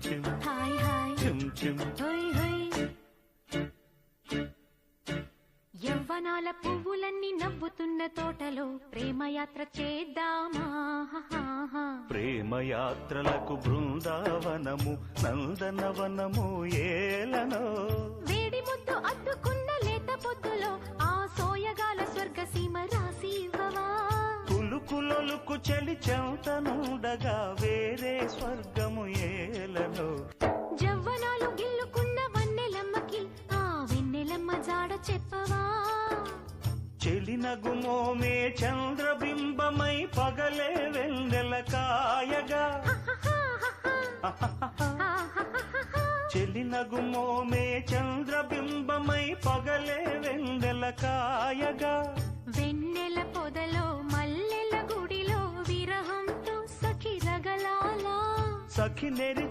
చిమ్ hi hi చిమ్ చిమ్ హోయ్ హోయ్ యవ్వనాల పువ్వులన్నీ నవ్వుతున్న తోటలో ప్రేమయాత్ర చేద్దామా ప్రేమయాత్రలకు బృందావనము నందనవనము ఏలనో వేడి ముద్దు అద్దుకున్న లేత పొద్దులో ఆ సోయగాల స్వర్గ సీమ రాసి ఇవ్వవా కులుకులొలుకు చలి చెంతనుండగా వేరే స్వర్గము ఏలనో జవ్వనాలు గిల్లుకున్న వన్నెలమ్మకి ఆ వెన్నెలమ్మ జాడ చెప్పవా చెలినగుమోమే చంద్రబింబమై పగలే వెన్నెల కాయగా చెలినగుమోమే చంద్రబింబమై పగలే వెన్నెల కాయగా వెన్నెల పొదలో మల్లెల గుడిలో విరహంతో సఖి రగలాలా సఖి నెరి